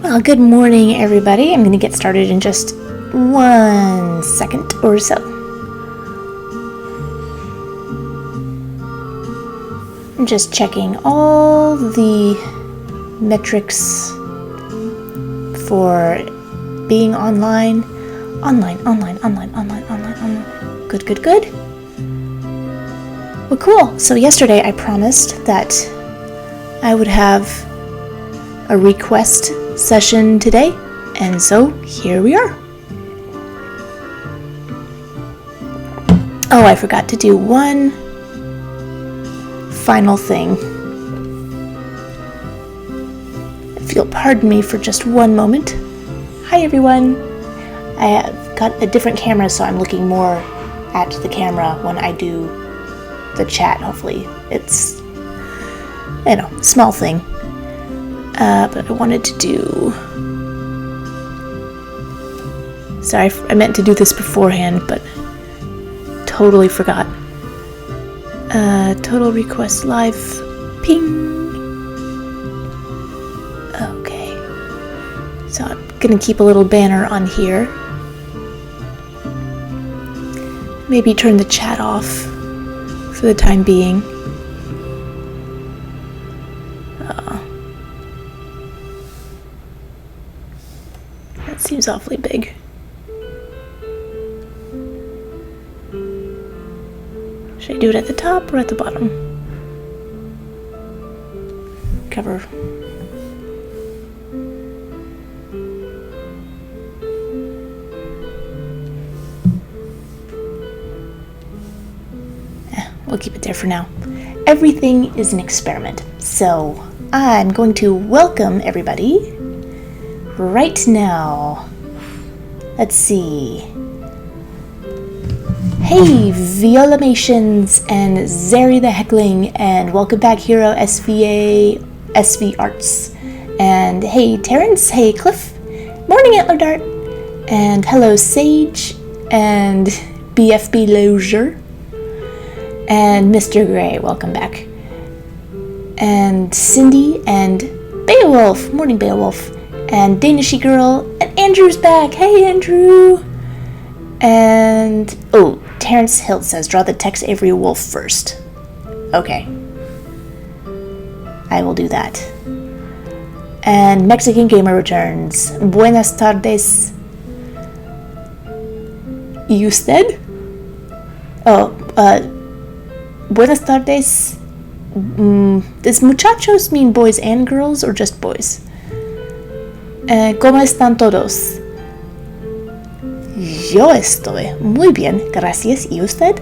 Well, good morning, everybody. I'm going to get started in just 1 second or so. I'm just checking all the metrics for being online. Online. Good. Well, cool. So yesterday I promised that I would have a request session today, and so here we are. Oh, I forgot to do one final thing. If you'll pardon me for just one moment. Hi everyone. I have got a different camera, so I'm looking more at the camera when I do the chat. Hopefully it's, small thing. But I wanted to do... Sorry, I meant to do this beforehand, but totally forgot. Total request live. Ping! Okay. So I'm gonna keep a little banner on here. Maybe turn the chat off for the time being. Seems awfully big. Should I do it at the top or at the bottom? Cover. We'll keep it there for now. Everything is an experiment, so I'm going to welcome everybody right now. Let's see. Hey, Violamations and Zeri the Heckling, and welcome back, Hero SV Arts. And hey, Terrence. Hey, Cliff. Morning, Antler Dart. And hello, Sage. And BFB Lozier. And Mr. Gray, welcome back. And Cindy and Beowulf. Morning, Beowulf. And Danishy Girl, and Andrew's back. Hey, Andrew. And Terrence Hilt says, draw the Tex Avery Wolf first. Okay. I will do that. And Mexican Gamer returns. Buenas tardes. ¿Y usted? Buenas tardes. Does muchachos mean boys and girls, or just boys? ¿Cómo están todos? Yo estoy muy bien, gracias. ¿Y usted?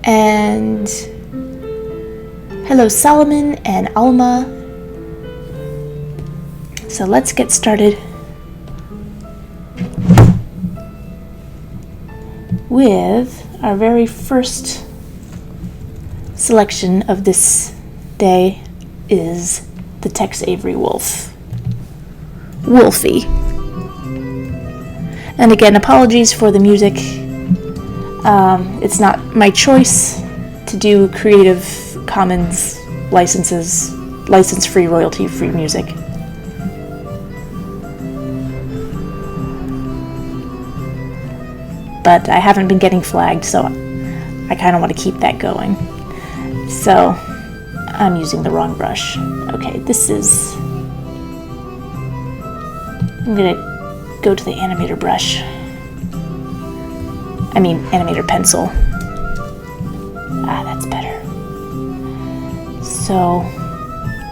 And hello, Solomon and Alma. So let's get started with our very first selection of this day is the Tex Avery Wolf. Wolfie. And again, apologies for the music. It's not my choice to do Creative Commons license-free, royalty-free music. But I haven't been getting flagged, so I kind of want to keep that going. So I'm using the wrong brush. Okay, I'm gonna go to the animator brush. Animator pencil. That's better. So,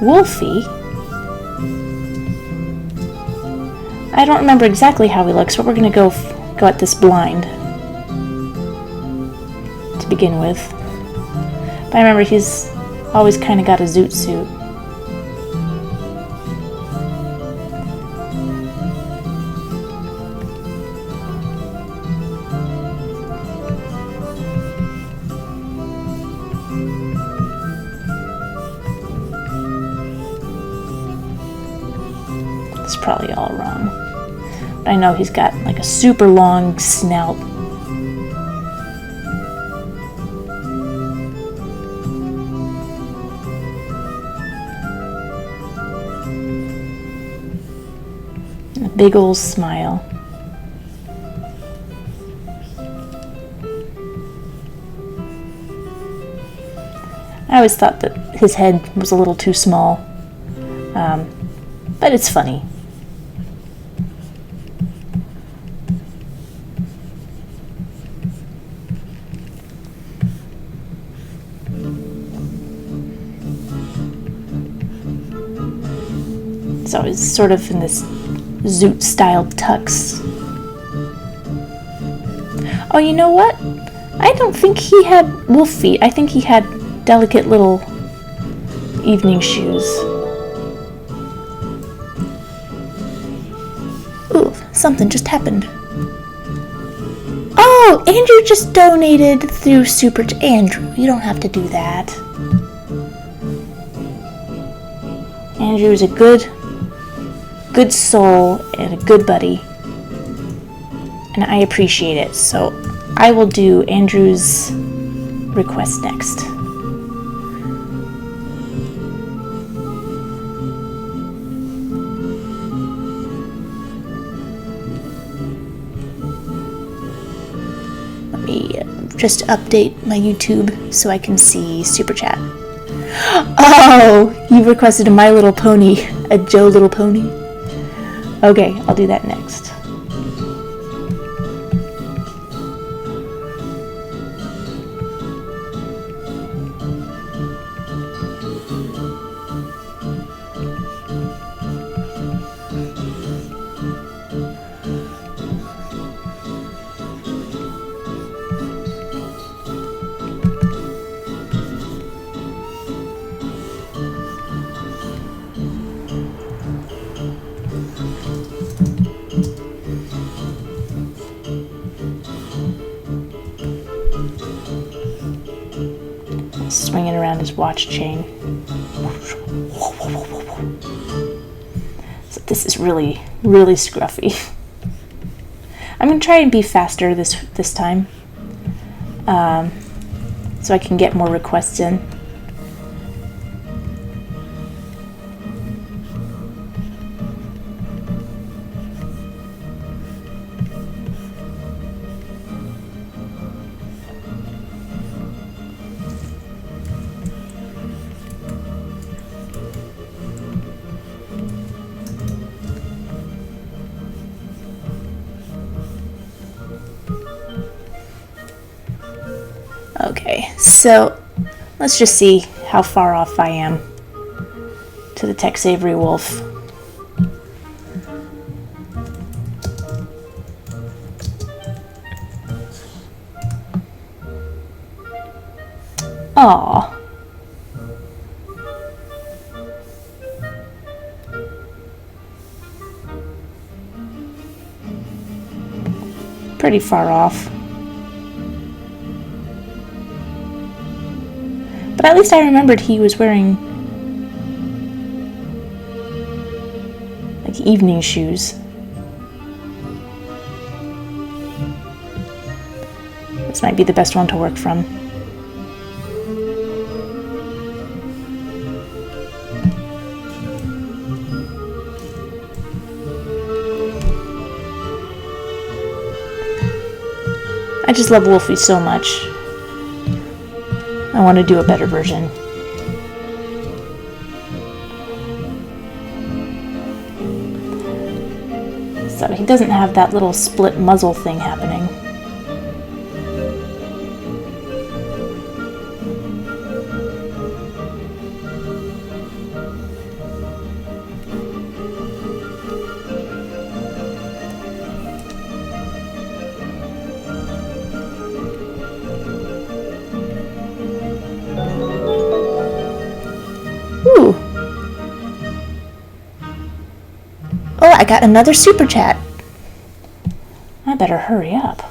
Wolfie. I don't remember exactly how he looks, but we're gonna go at this blind to begin with. But I remember he's always kind of got a zoot suit. It's probably all wrong. But I know he's got like a super long snout. And a big old smile. I always thought that his head was a little too small. But it's funny. So he's sort of in this zoot-styled tux. Oh, you know what? I don't think he had wolf feet. I think he had delicate little evening shoes. Ooh, something just happened. Oh, Andrew just donated through Super... Andrew, you don't have to do that. Andrew is a good soul and a good buddy. And I appreciate it. So I will do Andrew's request next. Let me just update my YouTube so I can see Super Chat. Oh, you requested a My Little Pony, a Joe Little Pony. Okay, I'll do that next. Swinging around his watch chain. So this is really, really scruffy. I'm gonna try and be faster this time, so I can get more requests in. Okay, so let's just see how far off I am to the Tex Avery wolf. Aww. Pretty far off. But at least I remembered he was wearing like evening shoes. This This might be the best one to work from. I just love Wolfie so much. I want to do a better version. So he doesn't have that little split muzzle thing happening. Ooh. Oh, I got another super chat. I better hurry up.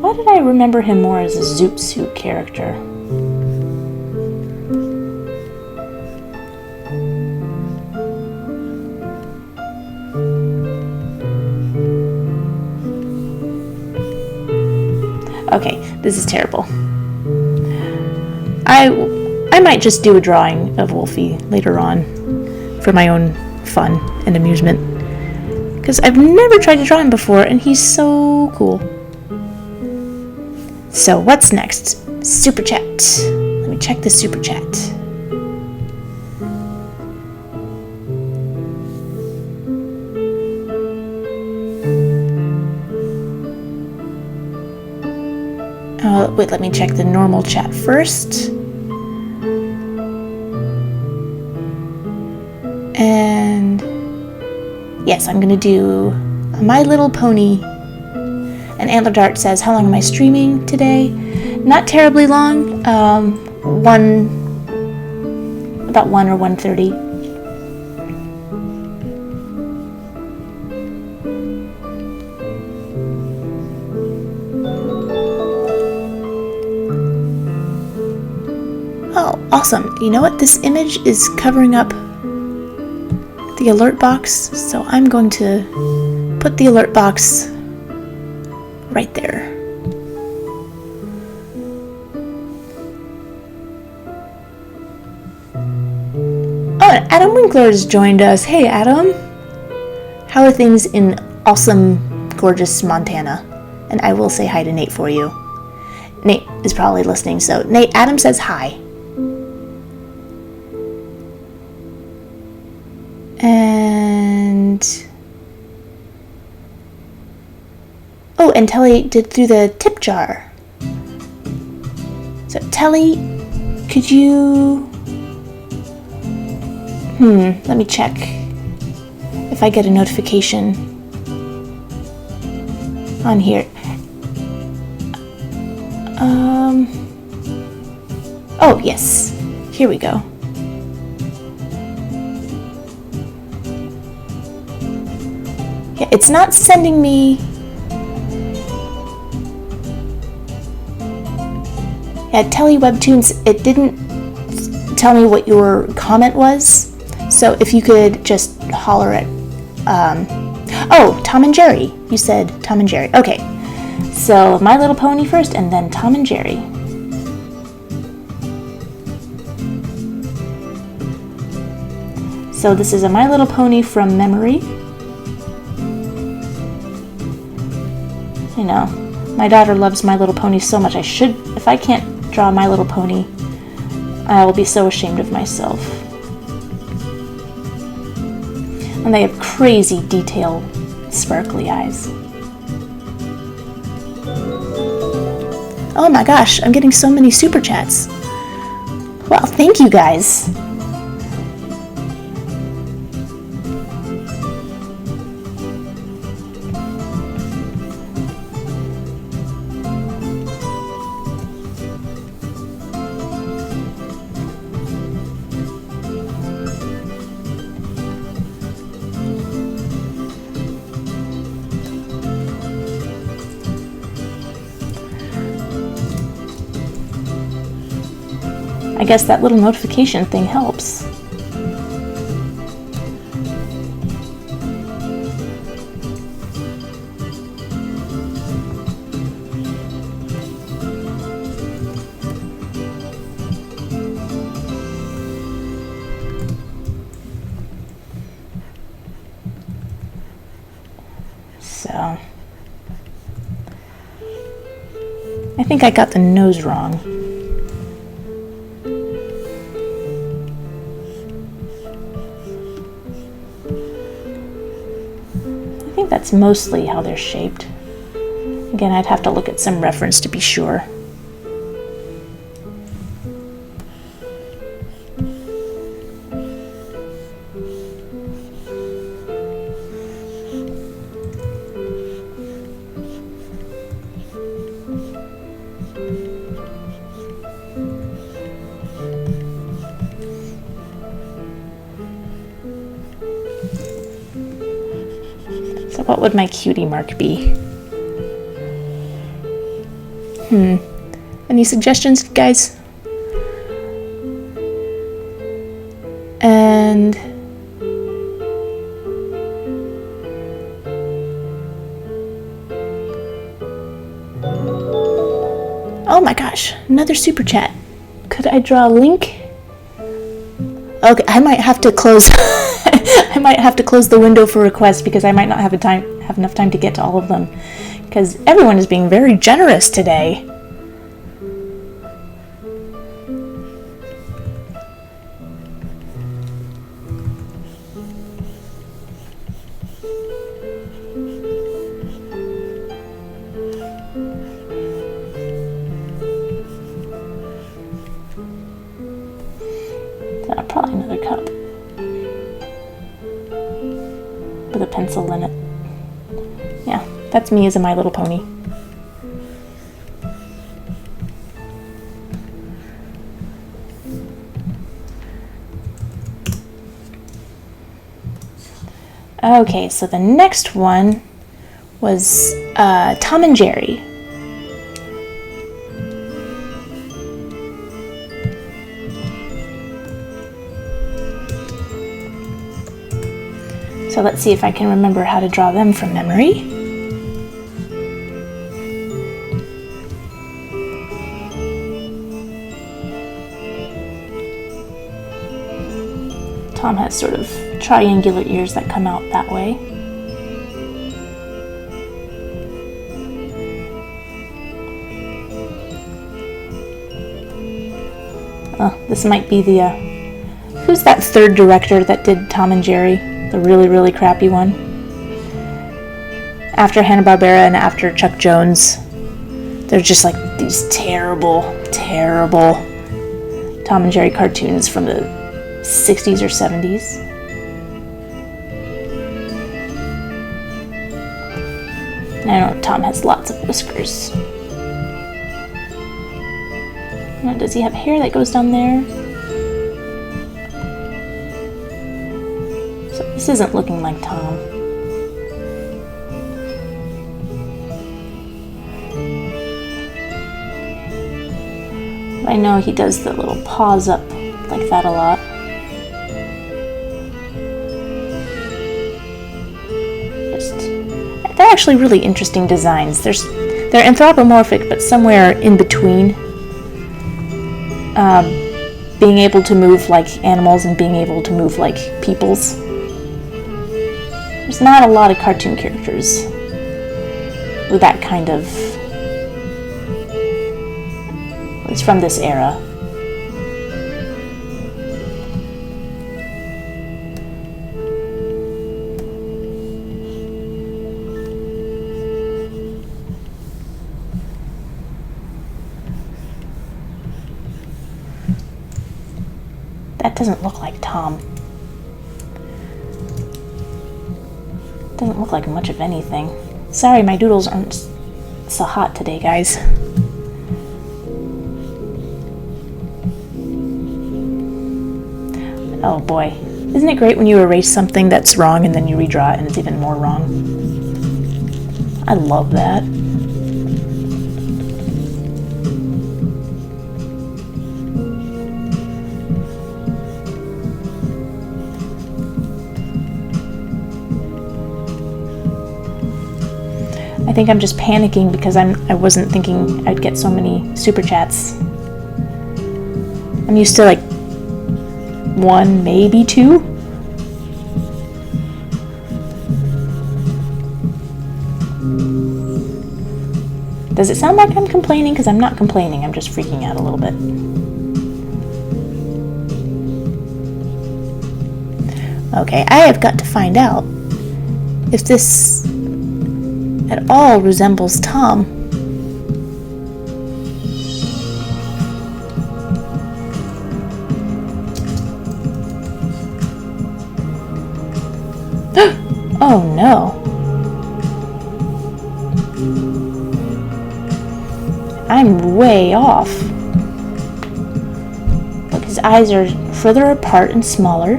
Why did I remember him more as a Zoot Suit character? Okay, this is terrible. I might just do a drawing of Wolfie later on for my own fun and amusement. Because I've never tried to draw him before, and he's so cool. So what's next? Super chat. Let me check the super chat. Wait, let me check the normal chat first. And yes, I'm gonna do My Little Pony. And Antler Dart says, how long am I streaming today? Not terribly long. About 1 or 1:30. Oh, awesome. You know what? This image is covering up the alert box, so I'm going to put the alert box right there. Oh, and Adam Winkler has joined us. Hey, Adam. How are things in awesome, gorgeous Montana? And I will say hi to Nate for you. Nate is probably listening, so Nate, Adam says hi. And oh, and Telly did through the tip jar. So Telly, could you let me check if I get a notification on here. Oh yes, here we go. Yeah, it's not sending me. Yeah, Telly Webtoons, it didn't tell me what your comment was. So if you could just holler at, oh, Tom and Jerry. You said Tom and Jerry. Okay, so My Little Pony first, and then Tom and Jerry. So this is a My Little Pony from memory. You know, my daughter loves My Little Pony so much. If I can't draw My Little Pony, I will be so ashamed of myself. And they have crazy detailed, sparkly eyes. Oh my gosh, I'm getting so many super chats. Well, thank you guys. guess that little notification thing helps. So, I think I got the nose wrong. I think that's mostly how they're shaped. Again, I'd have to look at some reference to be sure. So what would my cutie mark be? Any suggestions, guys? And oh my gosh, another super chat. Could I draw a link? Okay, I might have to close I might have to close the window for requests because I might not have enough time to get to all of them. Because everyone is being very generous today. Probably another cup with a pencil in it. Yeah, that's me as a My Little Pony. Okay, so the next one was Tom and Jerry. So let's see if I can remember how to draw them from memory. Tom has sort of triangular ears that come out that way. Oh, this might be the, who's that third director that did Tom and Jerry? The really, really crappy one. After Hanna-Barbera and after Chuck Jones, they're just like these terrible, terrible Tom and Jerry cartoons from the 60s or 70s. And I know Tom has lots of whiskers. Now, does he have hair that goes down there? This isn't looking like Tom. But I know he does the little paws up like that a lot. They're actually really interesting designs. They're anthropomorphic, but somewhere in between. Being able to move like animals and being able to move like peoples. There's not a lot of cartoon characters with that kind of... It's from this era. That doesn't look like Tom. Doesn't look like much of anything. Sorry, my doodles aren't so hot today, guys. Oh boy. Isn't it great when you erase something that's wrong and then you redraw it and it's even more wrong? I love that. I think I'm just panicking because I wasn't thinking I'd get so many super chats. I'm used to like 1, maybe 2. Does it sound like I'm complaining? Because I'm not complaining, I'm just freaking out a little bit. Okay, I have got to find out if this at all resembles Tom. Oh no. I'm way off. Look, his eyes are further apart and smaller.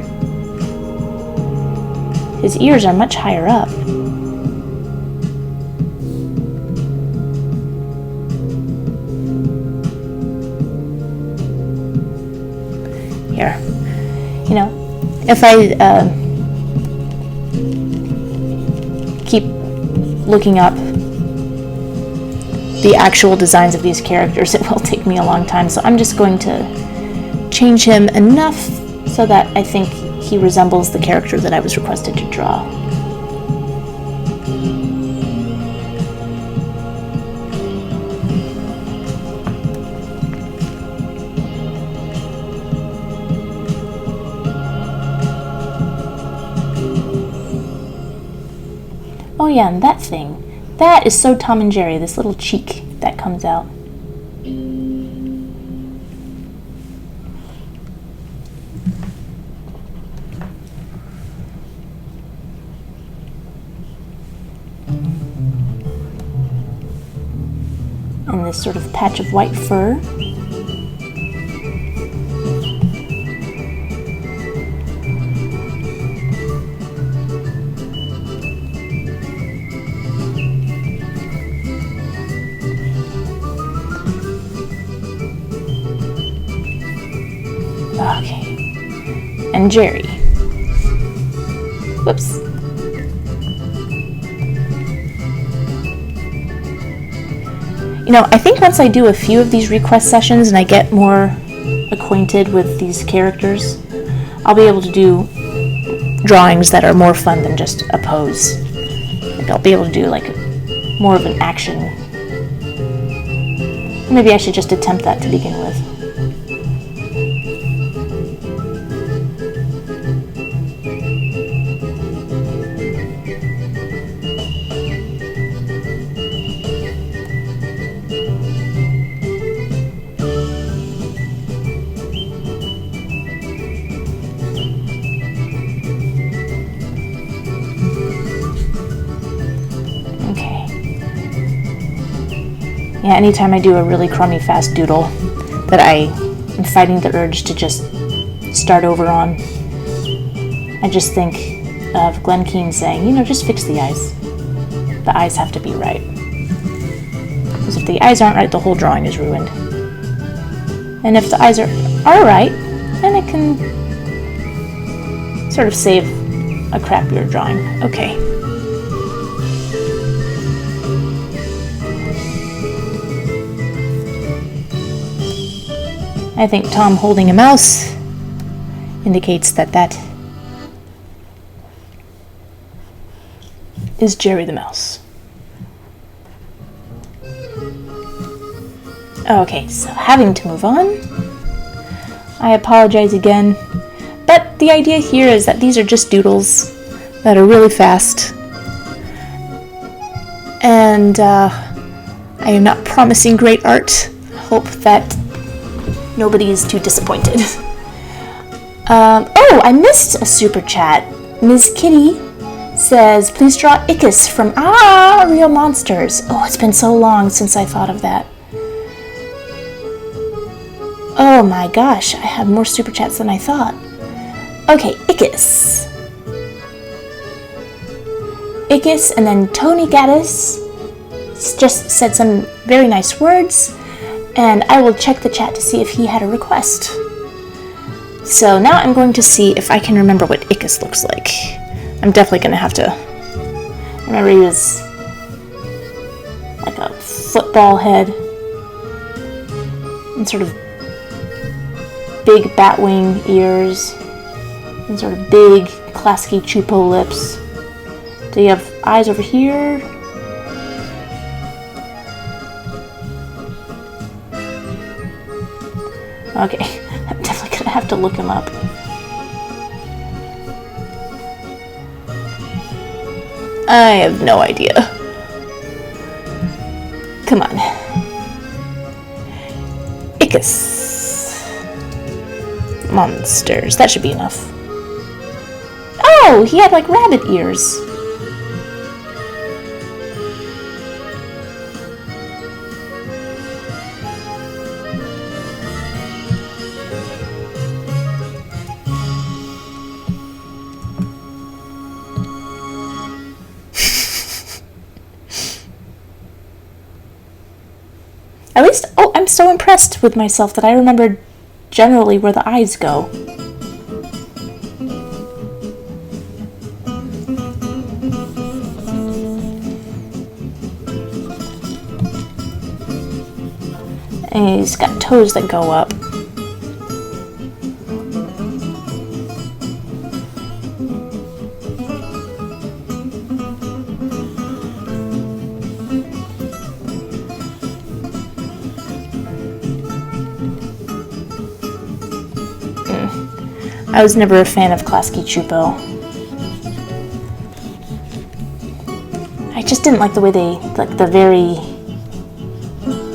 His ears are much higher up. Here. You know, if I keep looking up the actual designs of these characters, it will take me a long time, so I'm just going to change him enough so that I think he resembles the character that I was requested to draw. Oh yeah, and that thing. That is so Tom and Jerry, this little cheek that comes out. And this sort of patch of white fur. Okay. And Jerry. Whoops. You know, I think once I do a few of these request sessions and I get more acquainted with these characters, I'll be able to do drawings that are more fun than just a pose. Like I'll be able to do like more of an action. Maybe I should just attempt that to begin with. Yeah, anytime I do a really crummy fast doodle that I am fighting the urge to just start over on, I just think of Glenn Keane saying, you know, just fix the eyes. The eyes have to be right. Because if the eyes aren't right, the whole drawing is ruined. And if the eyes are right, then it can sort of save a crappier drawing. Okay. I think Tom holding a mouse indicates that that is Jerry the mouse. Okay, so having to move on. I apologize again, but the idea here is that these are just doodles that are really fast, and I am not promising great art. Hope that nobody is too disappointed. Oh, I missed a super chat. Ms. Kitty says, please draw Ickis from Real Monsters. Oh, it's been so long since I thought of that. Oh my gosh, I have more super chats than I thought. Okay, Ickis. Ickis, and then Tony Gaddis just said some very nice words, and I will check the chat to see if he had a request. So now I'm going to see if I can remember what Ickis looks like. I'm definitely going to have to remember he was like a football head, and sort of big batwing ears, and sort of big Klasky Chupo lips. Do you have eyes over here? Okay, I'm definitely gonna have to look him up. I have no idea. Come on. Icus. Monsters. That should be enough. Oh, he had like rabbit ears. At least, oh, I'm so impressed with myself that I remembered generally where the eyes go. And he's got toes that go up. I was never a fan of Klasky Chupo. I just didn't like the way they, like the very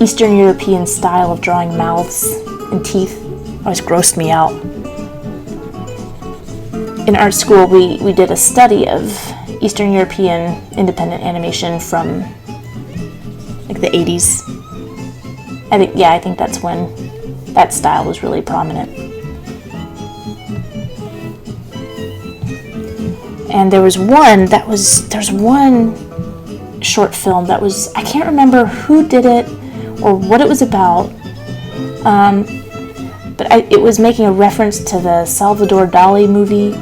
Eastern European style of drawing mouths and teeth. Always grossed me out. In art school, we did a study of Eastern European independent animation from like the 80s. I think that's when that style was really prominent. And there was one short film that was, I can't remember who did it or what it was about, but it was making a reference to the Salvador Dali movie,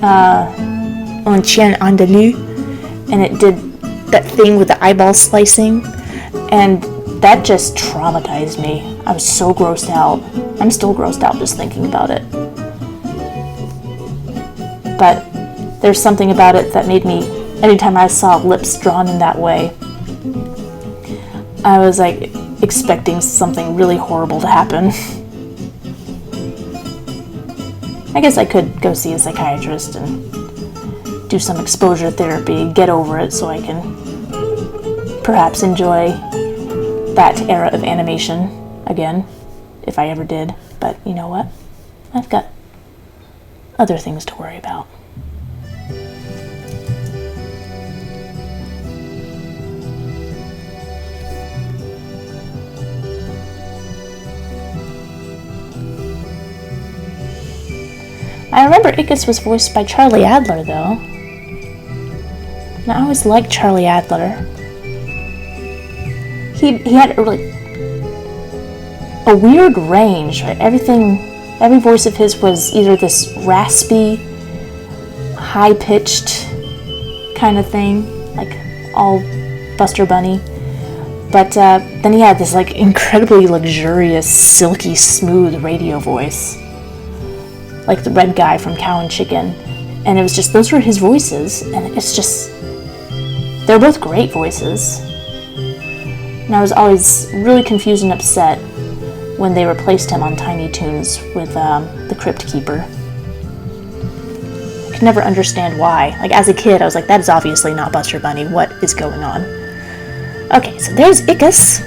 Un Chien Andalou, and it did that thing with the eyeball slicing, and that just traumatized me. I was so grossed out. I'm still grossed out just thinking about it. But there's something about it that made me, anytime I saw lips drawn in that way, I was like expecting something really horrible to happen. I guess I could go see a psychiatrist and do some exposure therapy, get over it so I can perhaps enjoy that era of animation again, if I ever did. But you know what? I've got other things to worry about. I remember Icus was voiced by Charlie Adler, though. And I always liked Charlie Adler. He had a weird range, right? Every voice of his was either this raspy, high-pitched kind of thing, like all Buster Bunny. But then he had this like incredibly luxurious, silky, smooth radio voice, like the red guy from Cow and Chicken. And it was just, those were his voices, and it's just, they're both great voices. And I was always really confused and upset when they replaced him on Tiny Toons with the Crypt Keeper. I could never understand why. Like, as a kid, I was like, that is obviously not Buster Bunny. What is going on? Okay, so there's Icus.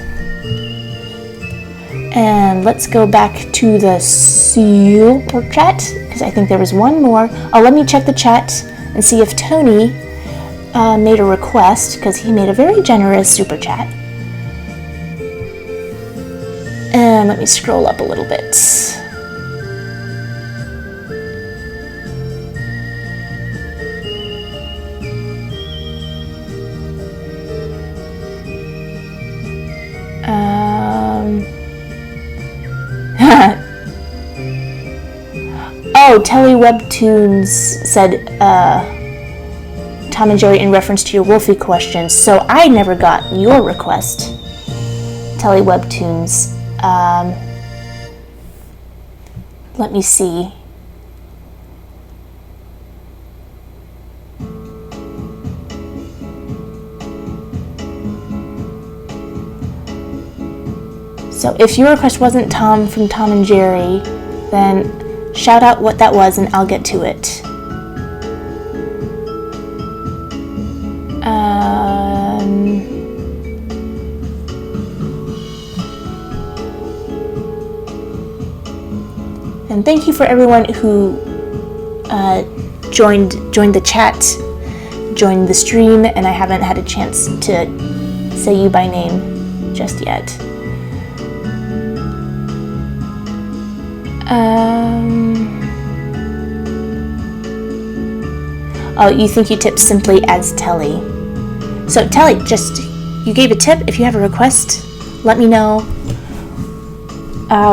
And let's go back to the super chat, because I think there was one more. Oh, let me check the chat and see if Tony made a request, because he made a very generous super chat. And let me scroll up a little bit. Oh, Telewebtoons said Tom and Jerry in reference to your Wolfie question, so I never got your request. Telly Webtoons. Let me see. So if your request wasn't Tom from Tom and Jerry, then shout out what that was and I'll get to it. And thank you for everyone who joined the chat, joined the stream, and I haven't had a chance to say you by name just yet. Oh, you think you tipped simply as Telly. So Telly, you gave a tip. If you have a request, let me know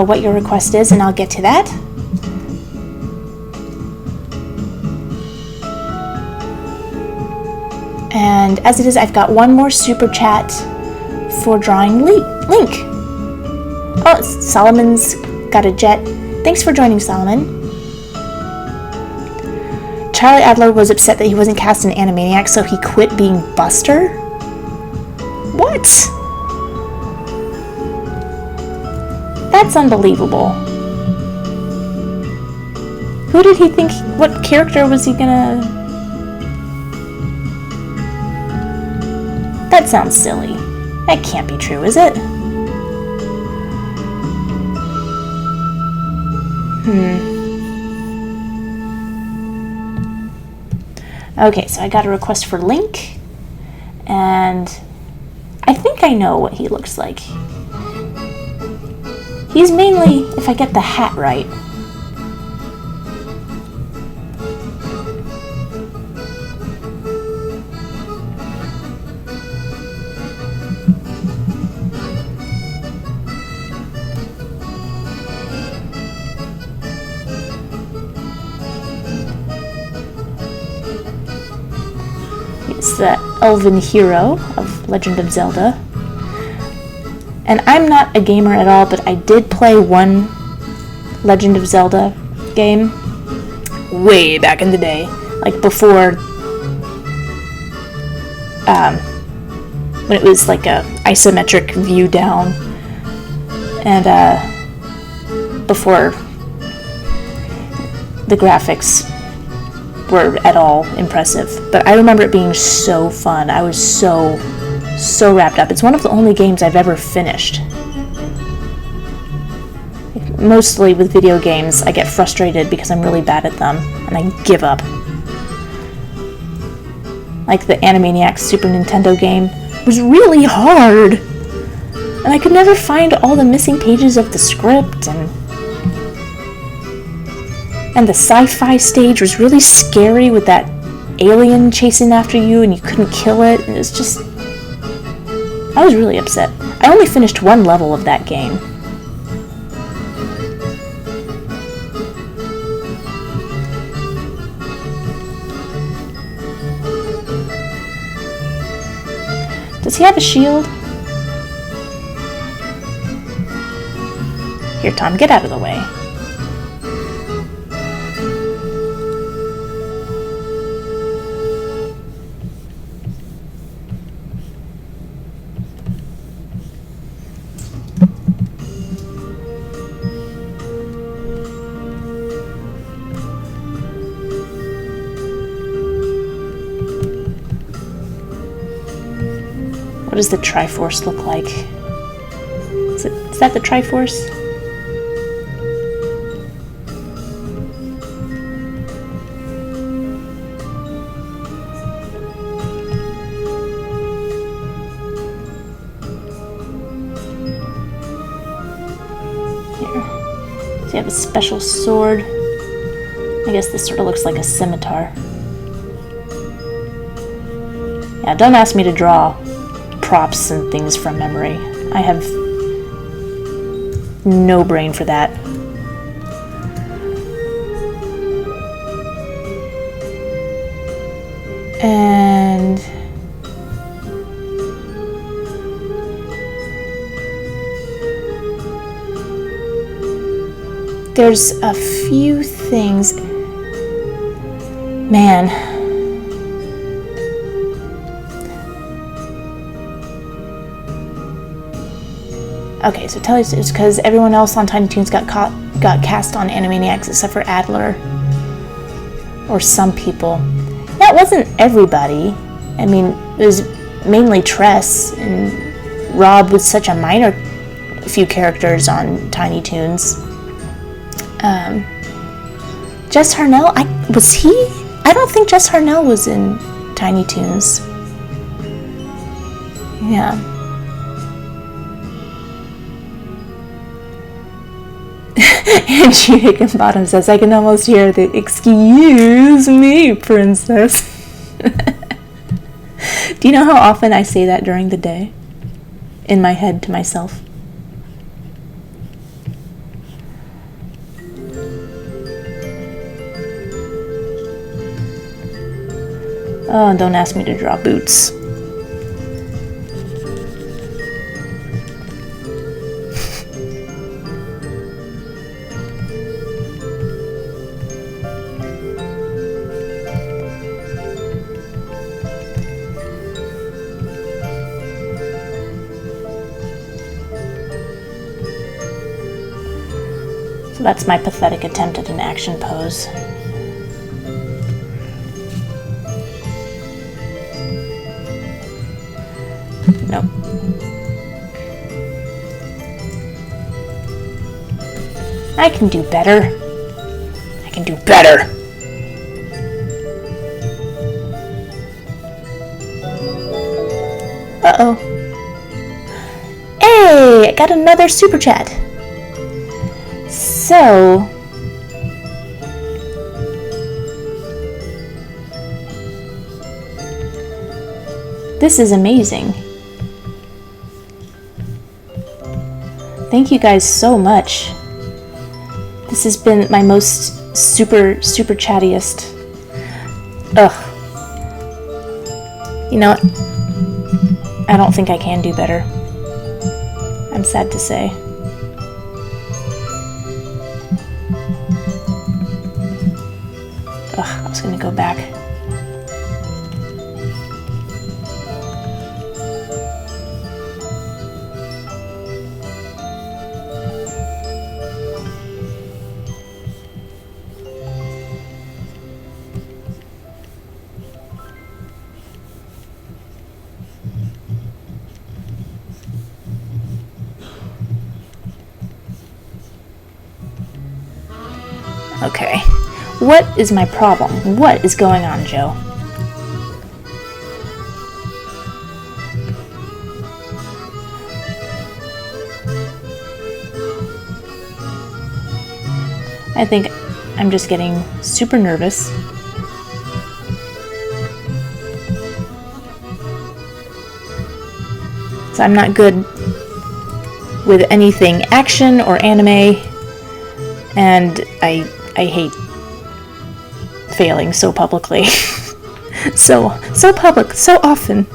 what your request is and I'll get to that. And as it is, I've got one more super chat for drawing Link. Oh, Solomon's got a jet. Thanks for joining, Solomon. Charlie Adler was upset that he wasn't cast in Animaniacs, so he quit being Buster? What? That's unbelievable. Who did he think, what character was he gonna... That sounds silly. That can't be true, is it? Okay, so I got a request for Link, and I think I know what he looks like. He's mainly, if I get the hat right, the elven hero of Legend of Zelda. And I'm not a gamer at all, but I did play one Legend of Zelda game way back in the day, like before when it was like a isometric view down, and before the graphics were at all impressive. But I remember it being so fun. I was so wrapped up. It's one of the only games I've ever finished. Mostly with video games, I get frustrated because I'm really bad at them, and I give up. Like the Animaniacs Super Nintendo game was really hard, and I could never find all the missing pages of the script, and the sci-fi stage was really scary with that alien chasing after you and you couldn't kill it. And it was just... I was really upset. I only finished one level of that game. Does he have a shield? Here, Tom, get out of the way. What does the Triforce look like? Is that the Triforce? Here. Does he have a special sword? I guess this sort of looks like a scimitar. Yeah, don't ask me to draw props and things from memory. I have no brain for that. And there's a few things. Man. Okay, so tell us, it's because everyone else on Tiny Toons got cast on Animaniacs except for Adler. Or some people. That wasn't everybody. I mean, it was mainly Tress, and Rob was such a minor few characters on Tiny Toons. Jess Harnell, was he? I don't think Jess Harnell was in Tiny Toons. Yeah. And G. Higginbottom says, I can almost hear the "Excuse me, princess." Do you know how often I say that during the day? In my head to myself. Oh, don't ask me to draw boots. So that's my pathetic attempt at an action pose. Nope. I can do better. I can do better. Uh-oh. Hey, I got another super chat. So, this is amazing. Thank you guys so much. This has been my most super chattiest. Ugh. You know, I don't think I can do better. I'm sad to say. Ugh, I was gonna go back. Okay. What is my problem? What is going on, Joe? I think I'm just getting super nervous. So I'm not good with anything action or anime, and I hate failing so publicly. so public, so often.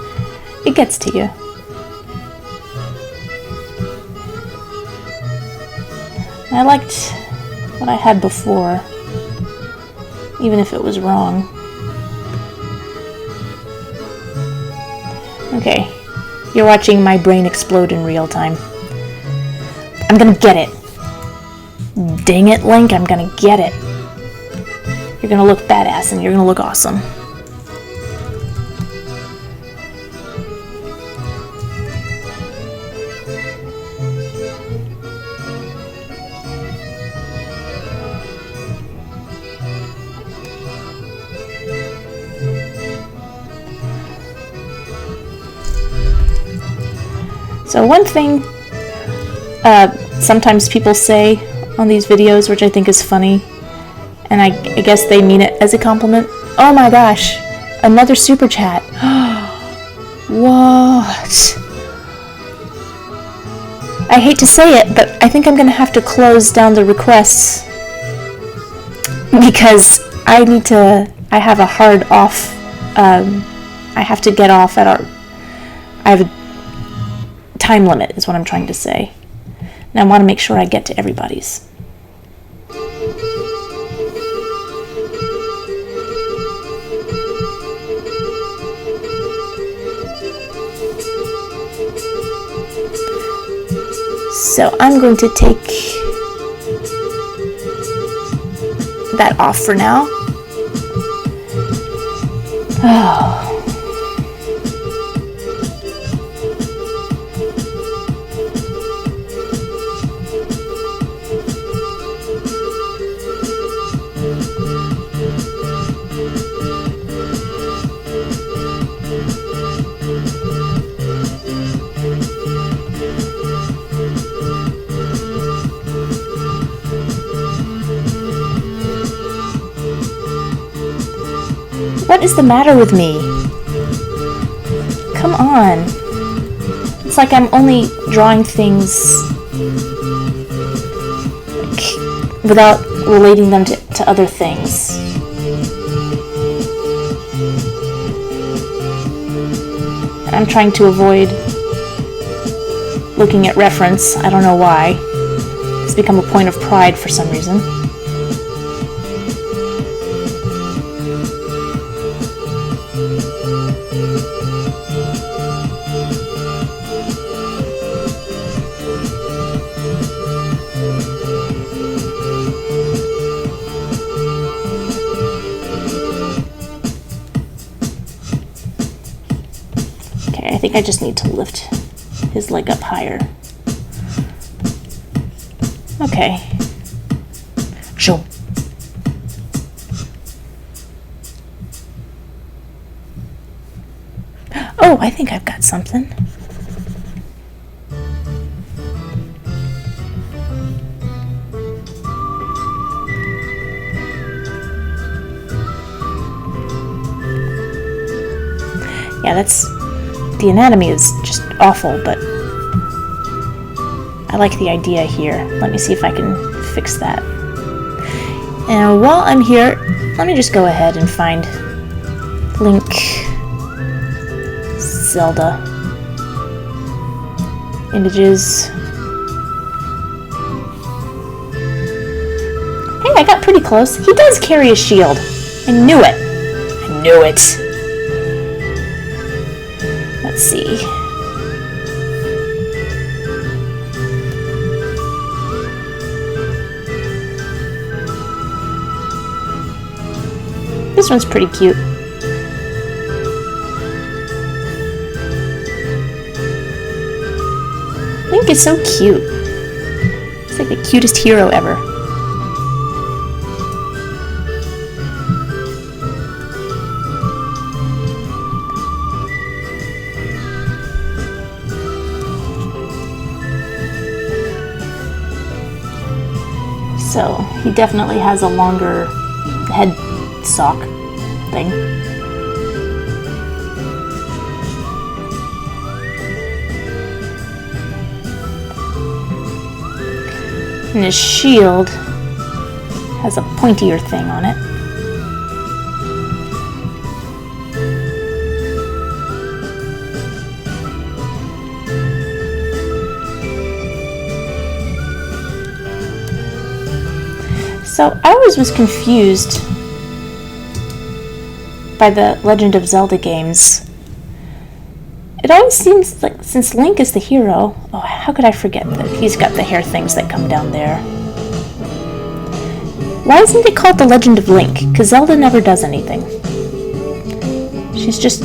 It gets to you. I liked what I had before, even if it was wrong. Okay, you're watching my brain explode in real time. I'm gonna get it. Dang it, Link, I'm gonna get it. You're gonna look badass and you're gonna look awesome. So one thing sometimes people say on these videos, which I think is funny, and I guess they mean it as a compliment. Oh my gosh, another super chat. What? I hate to say it, but I think I'm gonna have to close down the requests because I have a hard off. I have to get off at I have a time limit is what I'm trying to say. And I want to make sure I get to everybody's. So I'm going to take that off for now. Oh. What is the matter with me? Come on. It's like I'm only drawing things like, without relating them to other things. And I'm trying to avoid looking at reference. I don't know why. It's become a point of pride for some reason. I think I just need to lift his leg up higher. Okay. Sure. Oh, I think I've got something. Yeah, the anatomy is just awful, but I like the idea here. Let me see if I can fix that. And while I'm here, let me just go ahead and find Link, Zelda images. Hey, I got pretty close. He does carry a shield. I knew it. I knew it. Let's see. This one's pretty cute. Link is so cute. He's like the cutest hero ever. So he definitely has a longer head sock thing. And his shield has a pointier thing on it. So I always was confused by the Legend of Zelda games. It always seems like, since Link is the hero, oh, how could I forget that he's got the hair things that come down there? Why isn't it called The Legend of Link? Because Zelda never does anything. She's just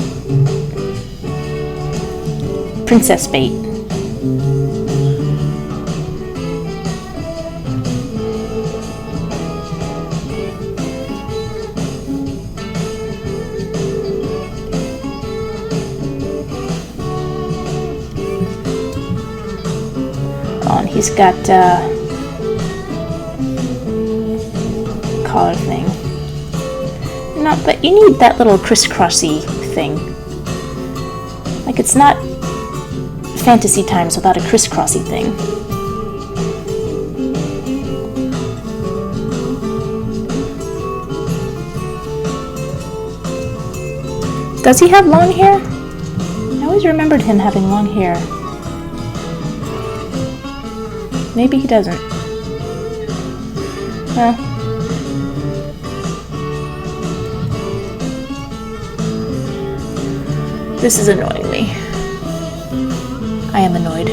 princess bait. And he's got collar thing. No, but you need that little crisscrossy thing. Like, it's not fantasy times without a crisscrossy thing. Does he have long hair? I always remembered him having long hair. Maybe he doesn't. Well. This is annoying me. I am annoyed.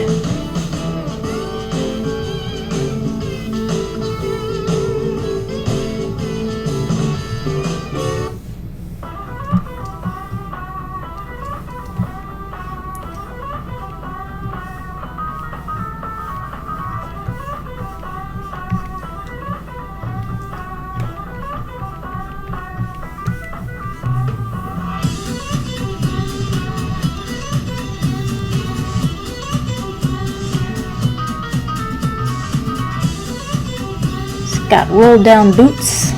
Got rolled down boots.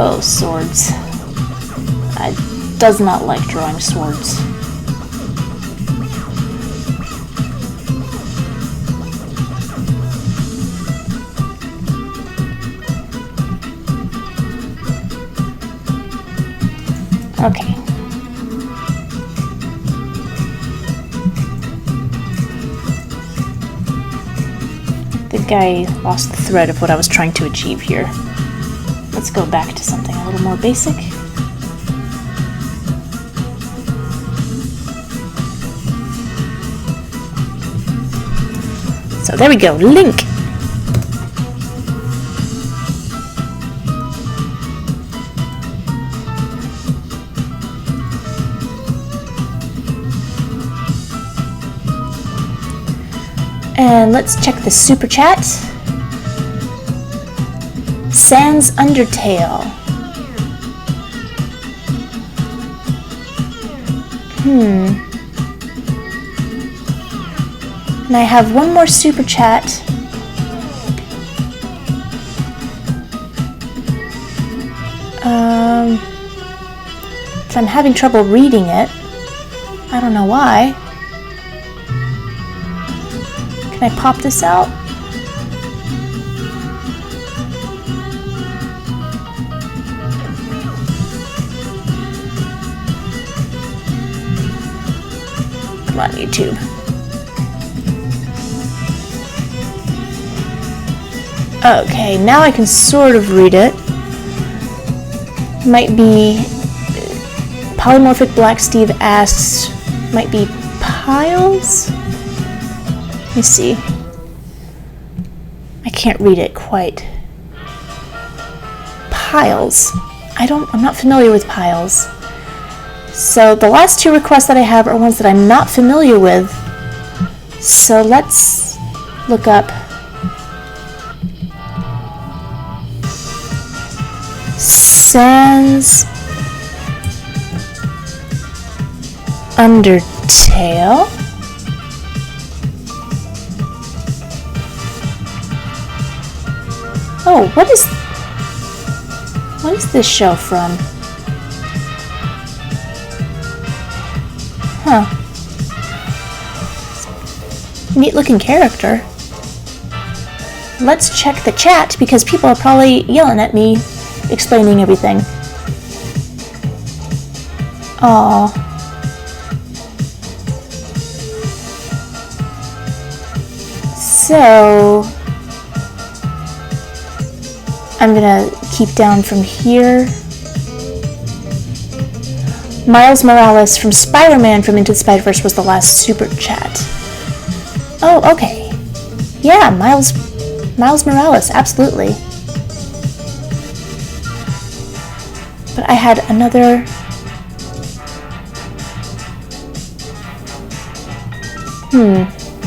Oh, swords. I does not like drawing swords. Okay. I think I lost the thread of what I was trying to achieve here. Let's go back to something a little more basic. So there we go, Link! And let's check the super chat. Sans Undertale. And I have one more super chat. But I'm having trouble reading it. I don't know why. Can I pop this out? Come on, YouTube. Okay, now I can sort of read it. Might be Polymorphic Black Steve asks, might be piles? Let me see. I can't read it quite. Piles. I'm not familiar with piles. So the last two requests that I have are ones that I'm not familiar with. So let's look up Sans Undertale. Oh, what is this show from? Huh. Neat looking character. Let's check the chat because people are probably yelling at me explaining everything. Aww. So I'm gonna keep down from here. Miles Morales from Spider-Man from Into the Spider-Verse was the last super chat. Oh, okay. Yeah, Miles Morales, absolutely. But I had another...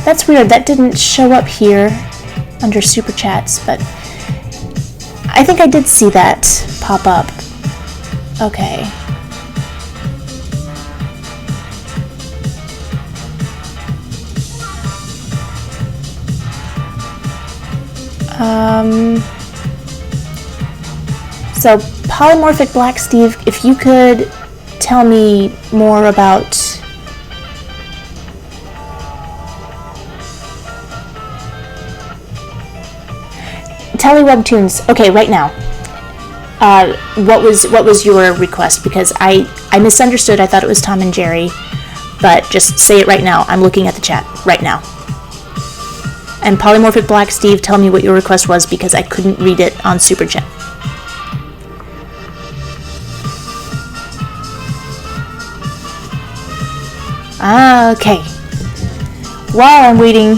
That's weird. That didn't show up here under super chats, but I think I did see that pop up. Okay. So Polymorphic Black Steve, if you could tell me more about Telly Webtoons. Okay, right now. What was your request? Because I misunderstood. I thought it was Tom and Jerry, but just say it right now. I'm looking at the chat right now. And Polymorphic Black Steve, tell me what your request was because I couldn't read it on Super Chat. Okay. While I'm waiting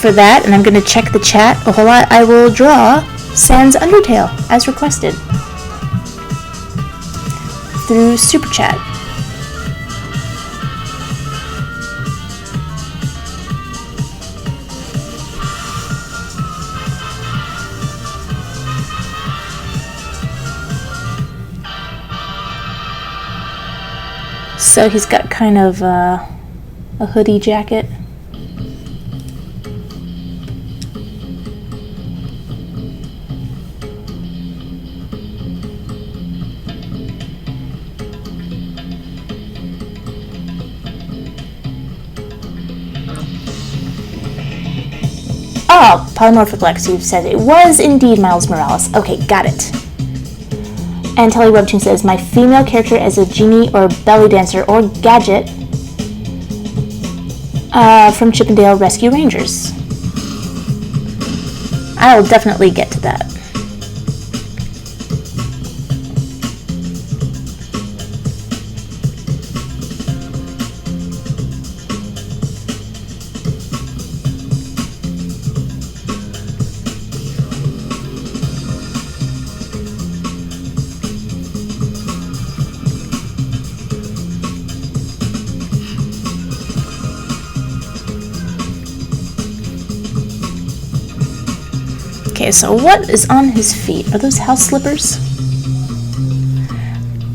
for for that, and I'm going to check the chat a whole lot. I will draw Sans Undertale as requested through Super Chat. So he's got kind of a hoodie jacket. Oh, Polymorphic Lex, who said it was indeed Miles Morales. Okay, got it. And Telly Webtoon says, my female character as a genie or belly dancer or gadget from Chippendale Rescue Rangers. I'll definitely get to that. Okay, so what is on his feet? Are those house slippers?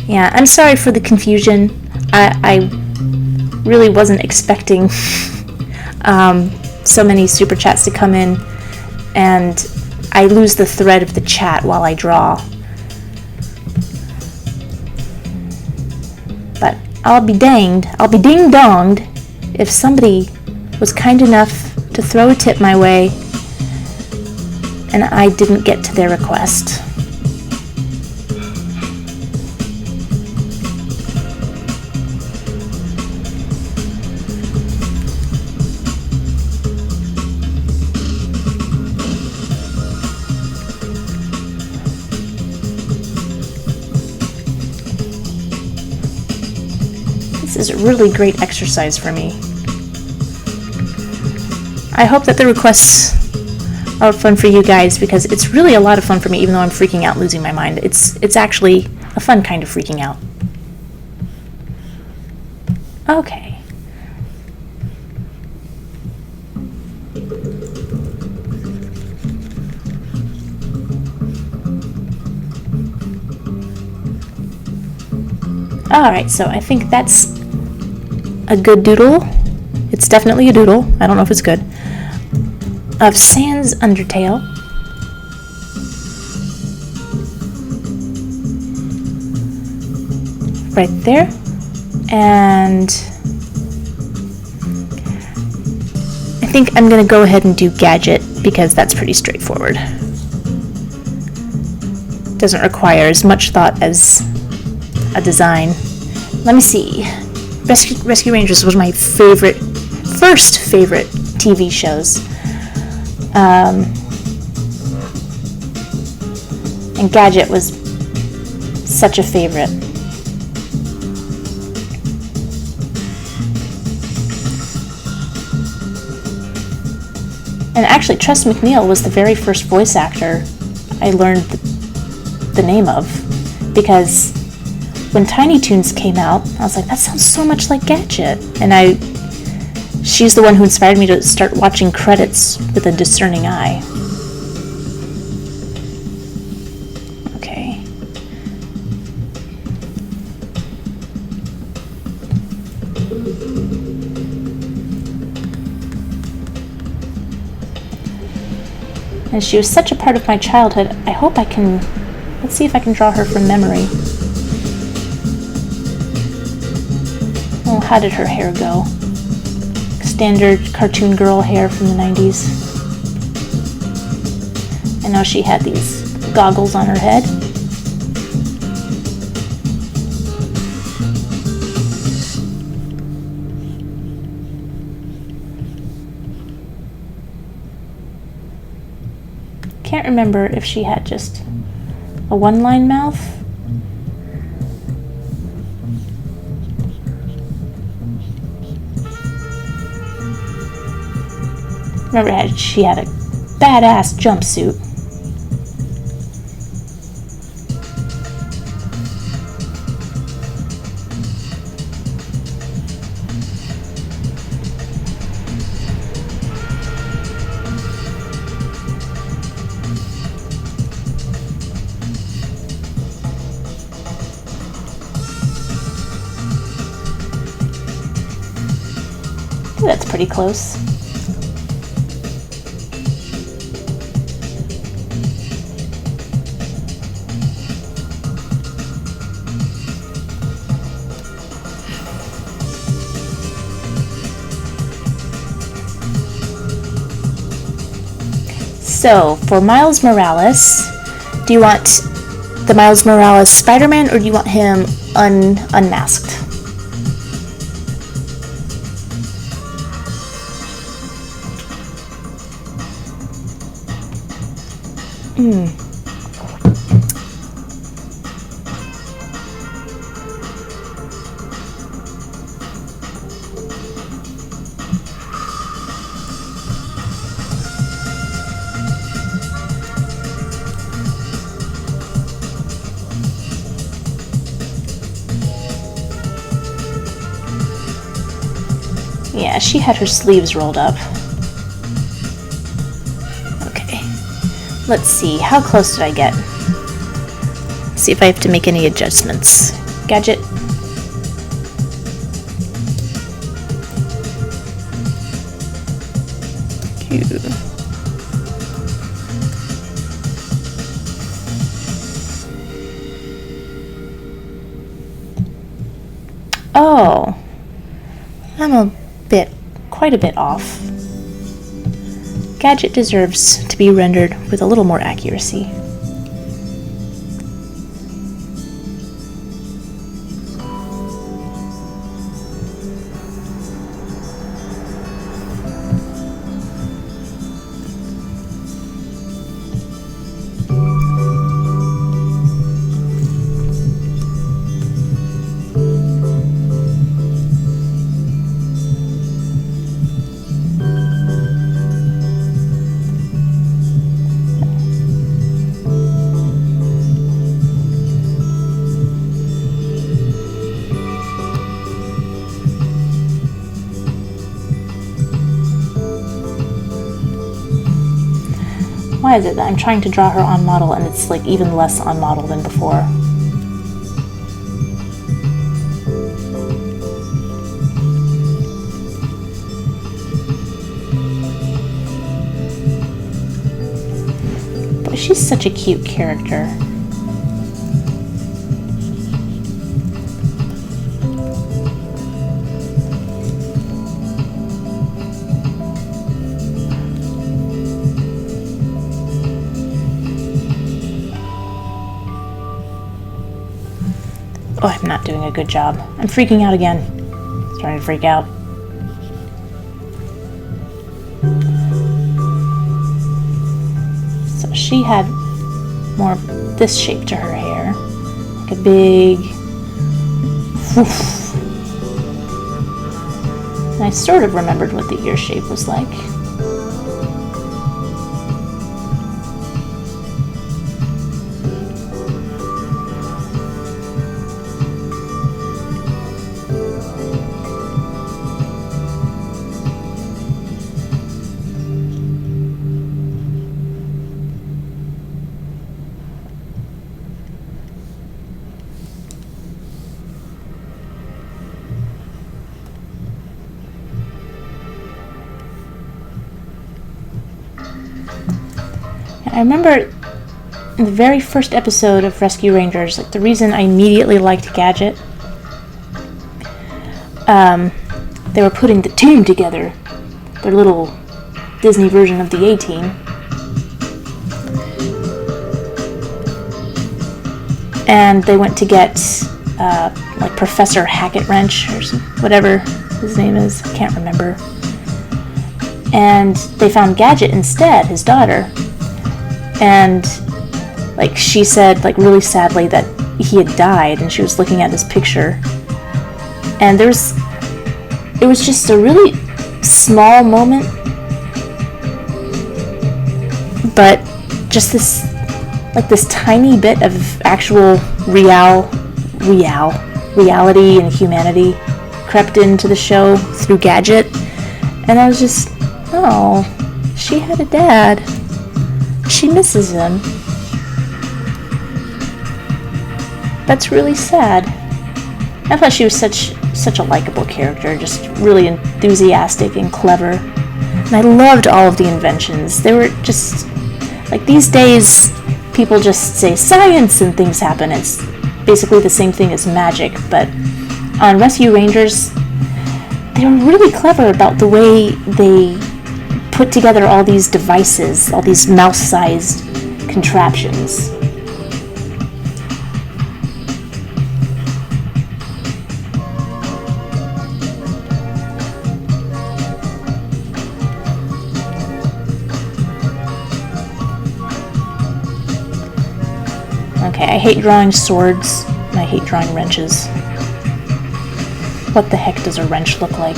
Yeah, I'm sorry for the confusion. I really wasn't expecting so many super chats to come in, and I lose the thread of the chat while I draw. But I'll be danged, I'll be ding-donged if somebody was kind enough to throw a tip my way and I didn't get to their request. This is a really great exercise for me. I hope that the requests are fun for you guys, because it's really a lot of fun for me, even though I'm freaking out losing my mind. It's actually a fun kind of freaking out. Okay. Alright, so I think that's a good doodle. It's definitely a doodle. I don't know if it's good. Of Sans Undertale. Right there. And I think I'm going to go ahead and do Gadget, because that's pretty straightforward. Doesn't require as much thought as a design. Let me see. Rescue Rangers was my first favorite TV shows. And Gadget was such a favorite. And actually, Tress MacNeille was the very first voice actor I learned the name of, because when Tiny Toons came out, I was like, that sounds so much like Gadget. And she's the one who inspired me to start watching credits with a discerning eye. Okay. And she was such a part of my childhood. I hope I can... Let's see if I can draw her from memory. Oh, how did her hair go? Standard cartoon girl hair from the 90s. I know she had these goggles on her head. Can't remember if she had just a one-line mouth. Remember, she had a badass jumpsuit. That's pretty close. So, for Miles Morales, do you want the Miles Morales Spider-Man, or do you want him unmasked? Yeah, she had her sleeves rolled up. Okay. Let's see, how close did I get? See if I have to make any adjustments. Gadget. Q. Oh. I'm quite a bit off. Gadget deserves to be rendered with a little more accuracy. Why is it that I'm trying to draw her on model and it's like even less on model than before? But she's such a cute character. Oh, I'm not doing a good job. I'm freaking out again. Starting to freak out. So she had more of this shape to her hair. Like a big... woof. And I sort of remembered what the ear shape was like. I remember in the very first episode of Rescue Rangers, like the reason I immediately liked Gadget, they were putting the team together, their little Disney version of the A-Team. And they went to get like Professor Hackett Wrench or whatever his name is, I can't remember. And they found Gadget instead, his daughter. And like she said, like really sadly, that he had died, and she was looking at his picture. And it was just a really small moment, but just this tiny bit of actual reality and humanity crept into the show through Gadget, and I was just, oh, she had a dad. She misses him. That's really sad. I thought she was such a likable character, just really enthusiastic and clever. And I loved all of the inventions. They were just, like, these days, people just say science and things happen. It's basically the same thing as magic, but on Rescue Rangers, they were really clever about the way they put together all these devices, all these mouse-sized contraptions. Okay, I hate drawing swords, and I hate drawing wrenches. What the heck does a wrench look like?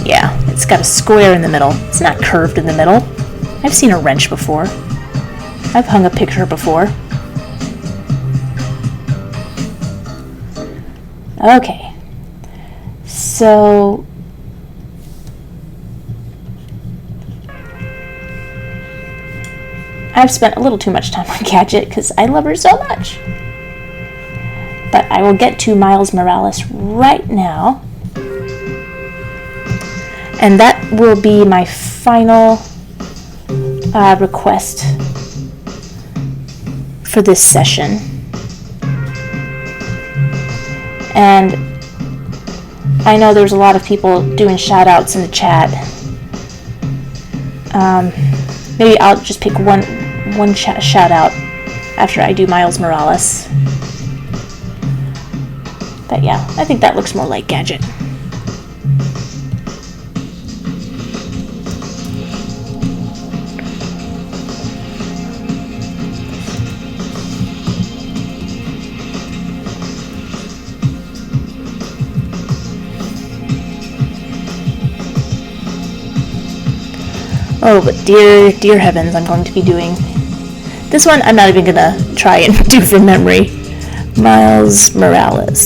Yeah, it's got a square in the middle. It's not curved in the middle. I've seen a wrench before. I've hung a picture before. Okay. So I've spent a little too much time on Gadget because I love her so much. But I will get to Miles Morales right now. And that will be my final request for this session. And I know there's a lot of people doing shout outs in the chat. Maybe I'll just pick one shout out after I do Miles Morales. But yeah, I think that looks more like Gadget. Oh, but dear heavens, I'm going to be doing this one. I'm not even gonna try and do from memory. Miles Morales,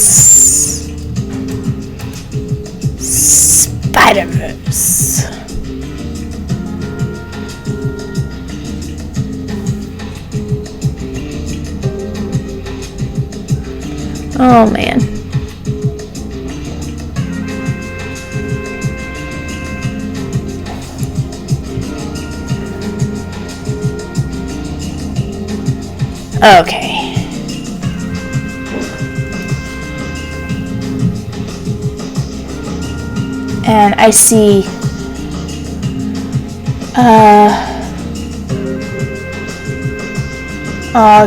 Spider-Verse. Oh man. Okay. And I see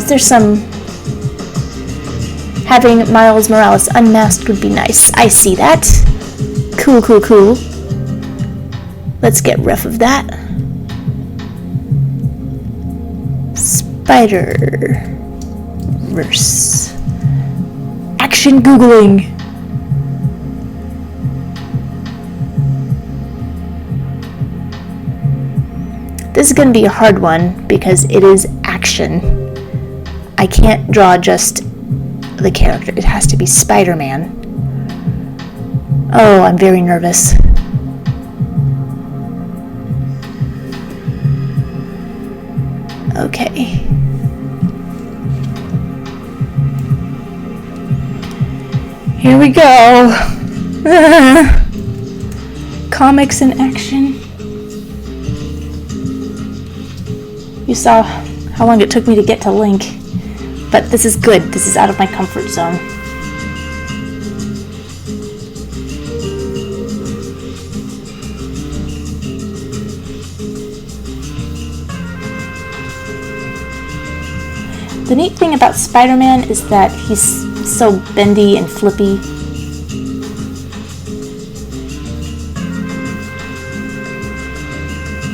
there's some having Miles Morales unmasked would be nice. I see that. Cool. Let's get rough of that. Spider-Verse. Action Googling. This is going to be a hard one because it is action. I can't draw just the character. It has to be Spider-Man. Oh, I'm very nervous. Okay. Here we go. Comics in action. You saw how long it took me to get to Link, but this is good. This is out of my comfort zone. The neat thing about Spider-Man is that he's so bendy and flippy.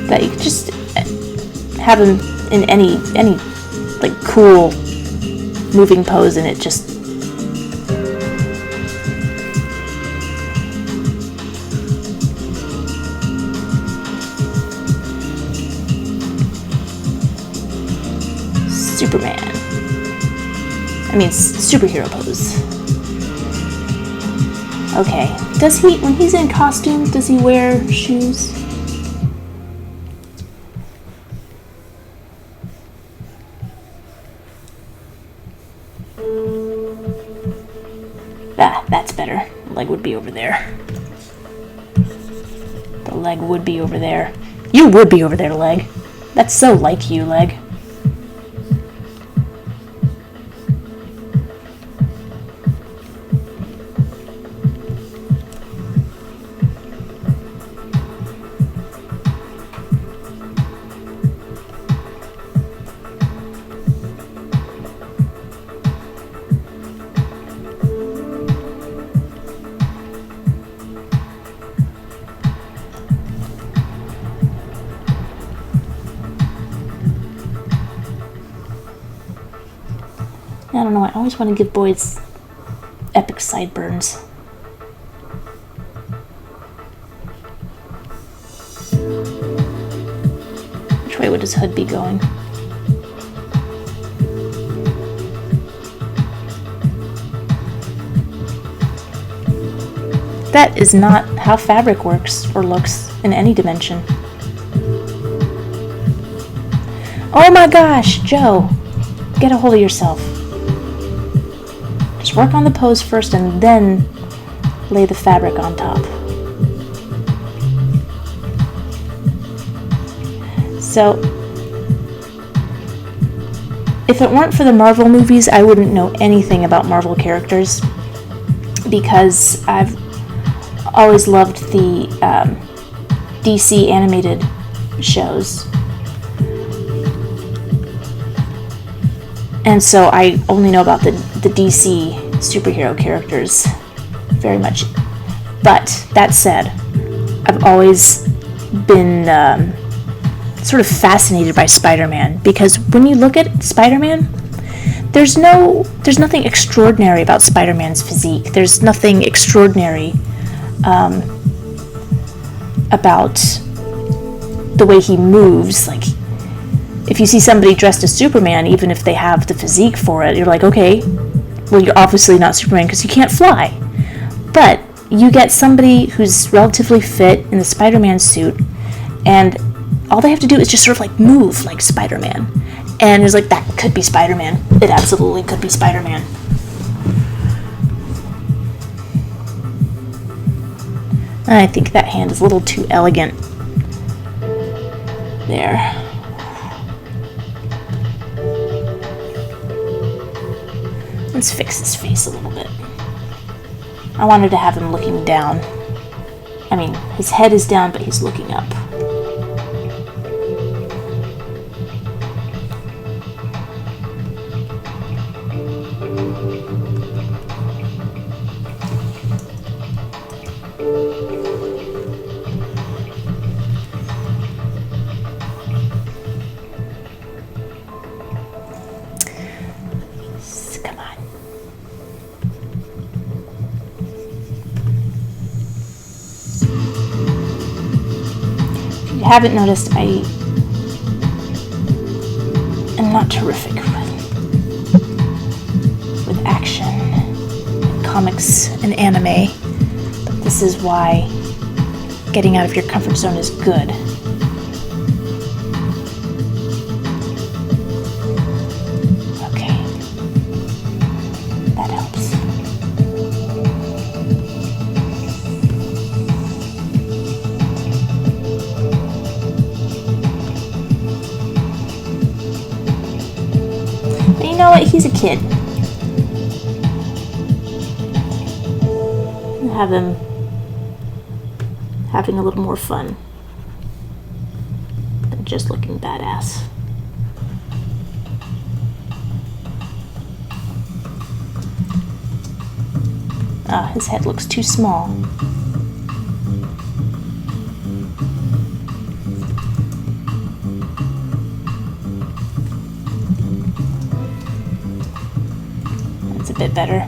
That you could just have him in any like cool moving pose and it just Superman. I mean, superhero pose. Okay. Does he, when he's in costume, does he wear shoes? Ah, that's better. The leg would be over there. The leg would be over there. You would be over there, leg. That's so like you, leg. I don't know, I always want to give boys epic sideburns. Which way would his hood be going? That is not how fabric works or looks in any dimension. Oh my gosh, Joe! Get a hold of yourself. Just work on the pose first and then lay the fabric on top. So, if it weren't for the Marvel movies, I wouldn't know anything about Marvel characters because I've always loved the DC animated shows. And so I only know about the DC superhero characters very much. But that said, I've always been sort of fascinated by Spider-Man because when you look at Spider-Man, there's nothing extraordinary about Spider-Man's physique. There's nothing extraordinary about the way he moves. Like, if you see somebody dressed as Superman, even if they have the physique for it, you're like, okay, well, you're obviously not Superman because you can't fly. But you get somebody who's relatively fit in the Spider-Man suit, and all they have to do is just sort of like move like Spider-Man. And it's like, that could be Spider-Man. It absolutely could be Spider-Man. I think that hand is a little too elegant. There. Let's fix his face a little bit. I wanted to have him looking down. I mean, his head is down, but he's looking up. Come on. If you haven't noticed, I am not terrific with action and comics and anime, but this is why getting out of your comfort zone is good. You know what? He's a kid. I'll have him having a little more fun than just looking badass. Ah, his head looks too small. A bit better.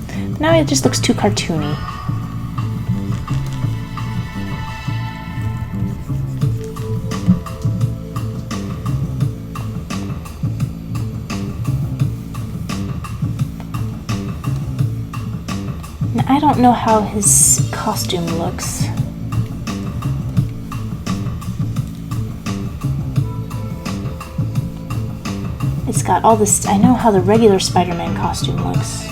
But now it just looks too cartoony. don't know how his costume looks. It's got all this. I know how the regular Spider-Man costume looks.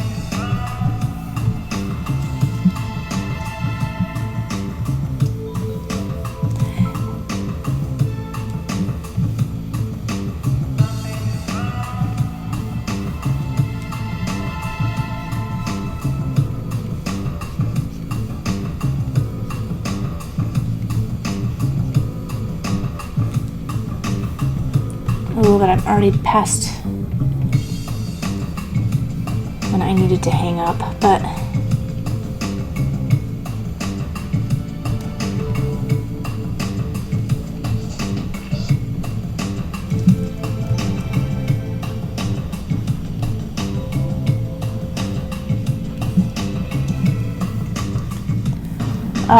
Oh, but I'm already past when I needed to hang up, but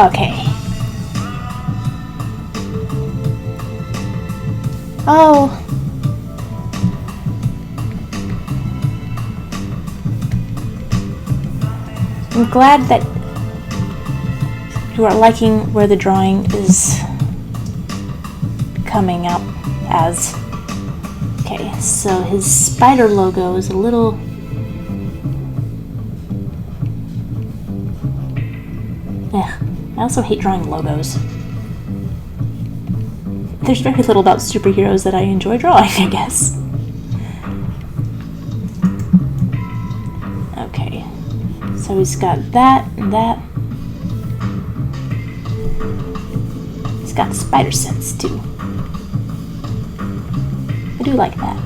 okay. Oh. I'm glad that you are liking where the drawing is coming out as. Okay, so his spider logo is a little... Yeah, I also hate drawing logos. There's very little about superheroes that I enjoy drawing, I guess. Okay. So he's got that and that. He's got spider sense too. I do like that.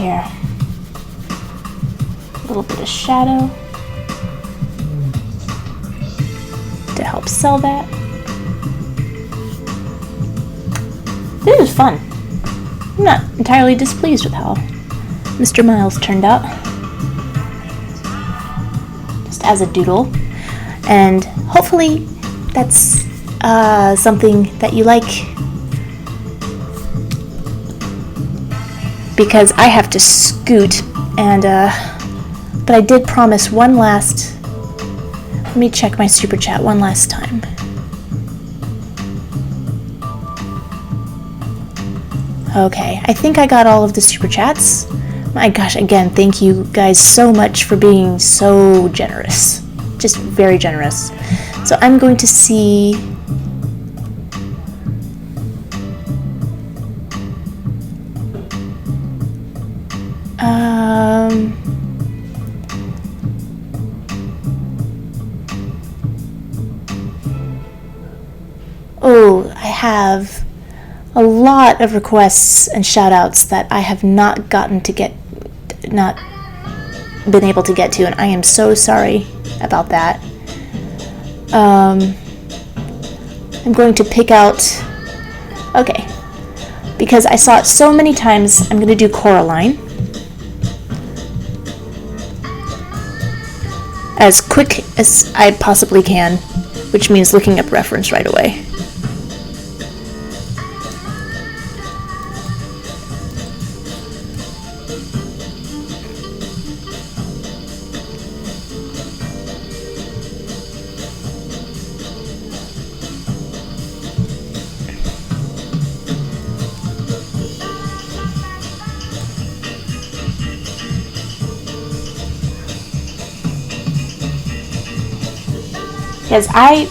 Here, a little bit of shadow to help sell that. This is fun. I'm not entirely displeased with how Mr. Miles turned out, just as a doodle, and hopefully that's something that you like. Because I have to scoot, and but I did promise one last. Let me check my super chat one last time. Okay, I think I got all of the super chats. My gosh, again, thank you guys so much for being so generous. Just very generous. So I'm going to see. Oh, I have a lot of requests and shout-outs that I have not been able to get to, and I am so sorry about that. I'm going to pick out, okay, because I saw it so many times, I'm going to do Coraline. As quick as I possibly can, which means looking up reference right away. Because I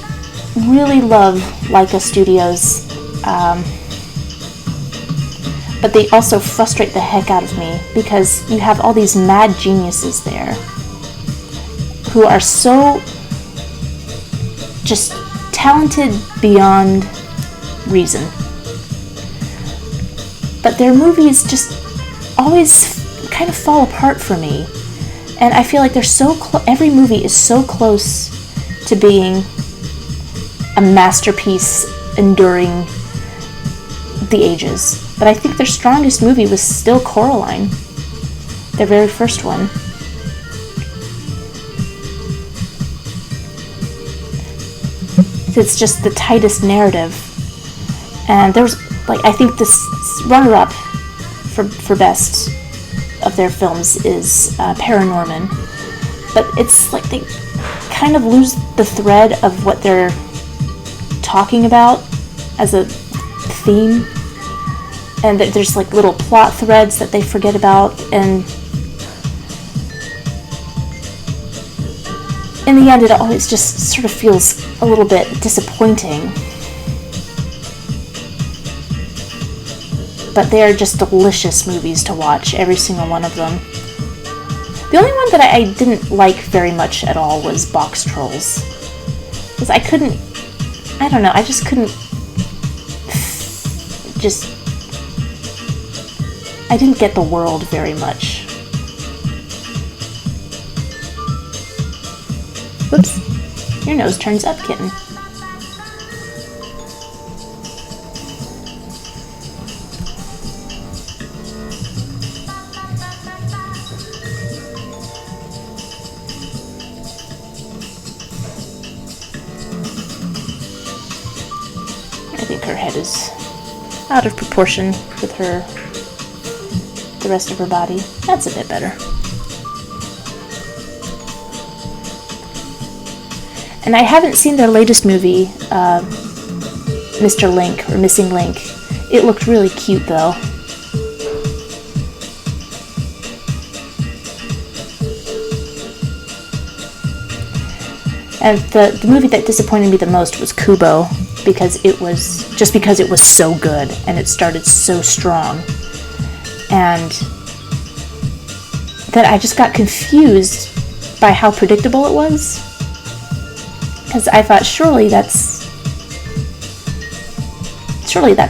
really love Leica Studios, but they also frustrate the heck out of me because you have all these mad geniuses there who are so just talented beyond reason. But their movies just always kind of fall apart for me. And I feel like they're so every movie is so close to being a masterpiece enduring the ages. But I think their strongest movie was still Coraline. their very first one. It's just the tightest narrative. And there's, like, I think this runner-up for best of their films is Paranorman. But it's like they kind of lose the thread of what they're talking about as a theme. And there's like little plot threads that they forget about, and in the end it always just sort of feels a little bit disappointing. But they are just delicious movies to watch, every single one of them. The only one that I didn't like very much at all was Box Trolls. Because I just couldn't I didn't get the world very much. Whoops. Your nose turns up, kitten. I think her head is out of proportion with the rest of her body. That's a bit better. And I haven't seen their latest movie, Mr. Link, or Missing Link. It looked really cute, though. And the movie that disappointed me the most was Kubo, because it was so good, and it started so strong. And that I just got confused by how predictable it was. Because I thought, surely that's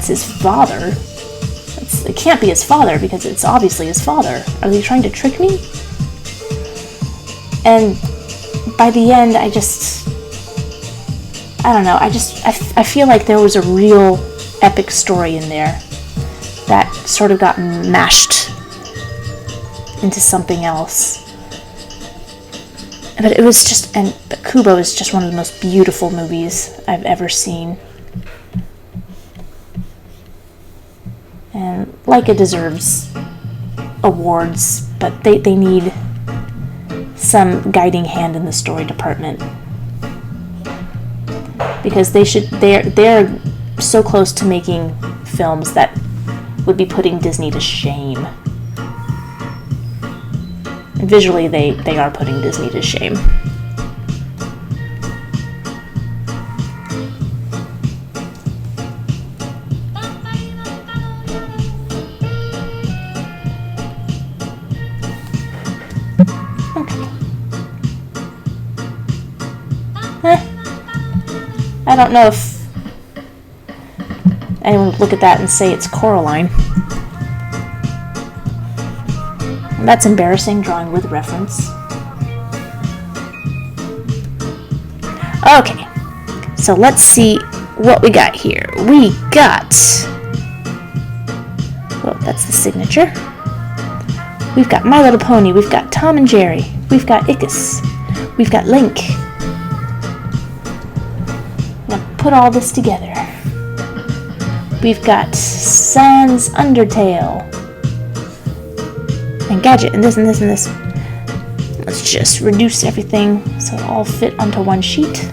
his father. It can't be his father, because it's obviously his father. Are they trying to trick me? And by the end, I don't know, I feel like there was a real epic story in there that sort of got mashed into something else. But it was just, but Kubo is just one of the most beautiful movies I've ever seen. And like it deserves awards, but they need some guiding hand in the story department. Because they're so close to making films that would be putting Disney to shame. And visually, they are putting Disney to shame. Okay. I don't know if anyone would look at that and say it's Coraline. That's embarrassing, drawing with reference. Okay, so let's see what we got here. We got, well, that's the signature. We've got My Little Pony, we've got Tom and Jerry, we've got Ickis, we've got Link. Now put all this together. We've got Sans Undertale, and Gadget, and this, and this, and this. Let's just reduce everything so it all fit onto one sheet.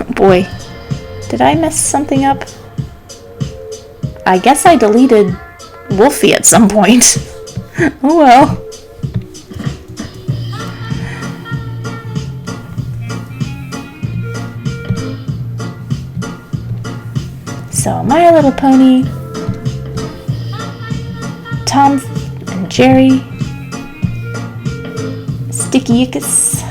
Oh boy, did I mess something up? I guess I deleted Wolfie at some point. Oh well. So, My Little Pony, Tom and Jerry, Sticky Ickis,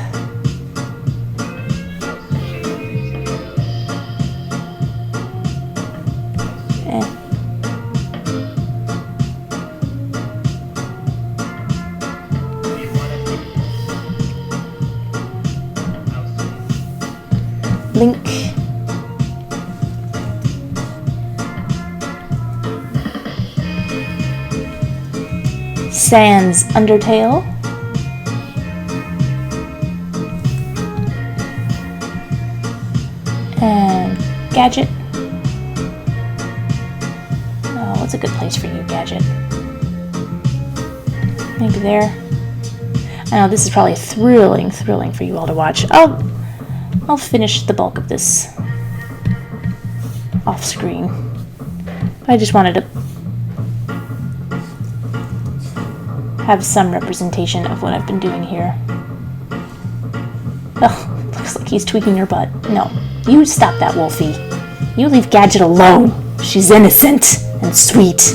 Link, Sans Undertale. And Gadget. Oh, what's a good place for you, Gadget? Maybe there. I know this is probably thrilling for you all to watch. I'll finish the bulk of this off screen. I just wanted to have some representation of what I've been doing here. Oh, looks like he's tweaking your butt. No, you stop that, Wolfie. You leave Gadget alone. She's innocent and sweet.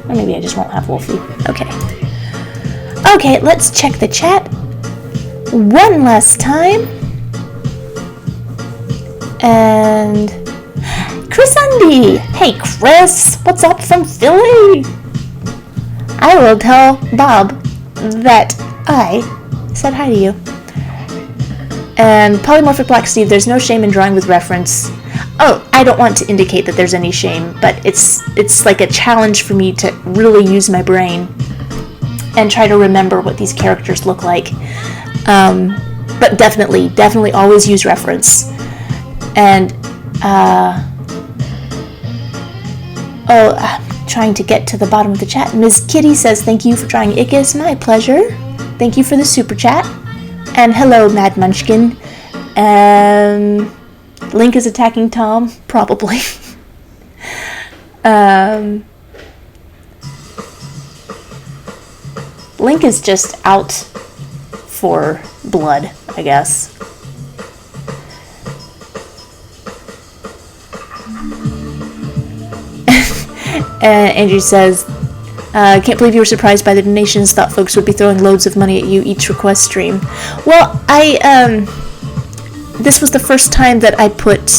Or maybe I just won't have Wolfie. Okay, let's check the chat one last time. And Chris Undy! Hey Chris, what's up from Philly? I will tell Bob that I said hi to you. And Polymorphic Black Steve, there's no shame in drawing with reference. Oh, I don't want to indicate that there's any shame, but it's like a challenge for me to really use my brain and try to remember what these characters look like. But definitely always use reference. And, I'm trying to get to the bottom of the chat. Ms. Kitty says, thank you for drawing Ickis. My pleasure. Thank you for the super chat. And hello, Mad Munchkin. Link is attacking Tom? Probably. Link is just out for blood, I guess. Andrew says, can't believe you were surprised by the donations. Thought folks would be throwing loads of money at you each request stream. Well, this was the first time that I put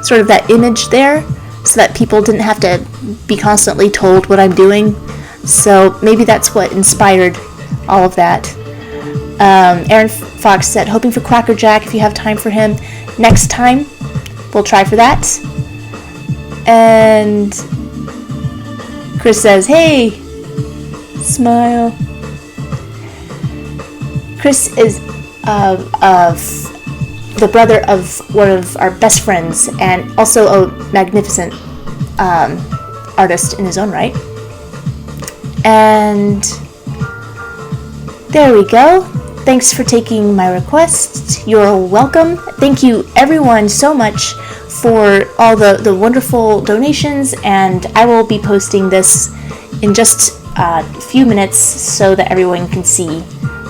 sort of that image there so that people didn't have to be constantly told what I'm doing. So maybe that's what inspired all of that. Aaron Fox said, hoping for Cracker Jack if you have time for him. Next time, we'll try for that. And Chris says, hey, smile. Chris is the brother of one of our best friends and also a magnificent artist in his own right. And there we go. Thanks for taking my request. You're welcome. Thank you everyone so much for all the wonderful donations, and I will be posting this in just a few minutes so that everyone can see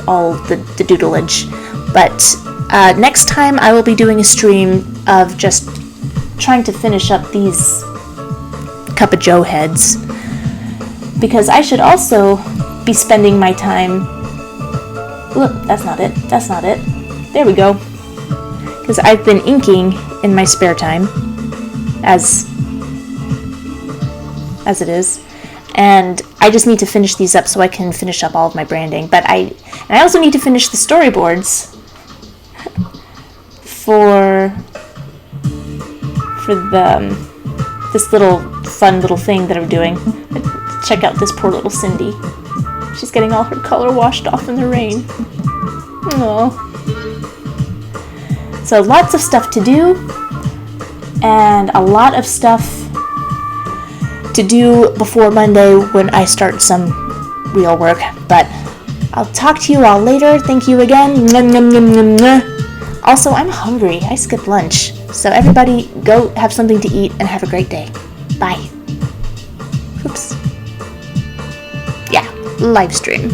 all the doodleage. But next time I will be doing a stream of just trying to finish up these Cup of Joe heads, because I should also be spending my time... Look, that's not it. There we go. Because I've been inking in my spare time, as it is, and I just need to finish these up so I can finish up all of my branding. But I also need to finish the storyboards for this little fun little thing that I'm doing. Check out this poor little Cindy. She's getting all her color washed off in the rain. Aww. So lots of stuff to do, and a lot of stuff to do before Monday when I start some real work. But I'll talk to you all later. Thank you again. Also, I'm hungry. I skipped lunch. So everybody go have something to eat and have a great day. Bye. Oops. Yeah, live stream.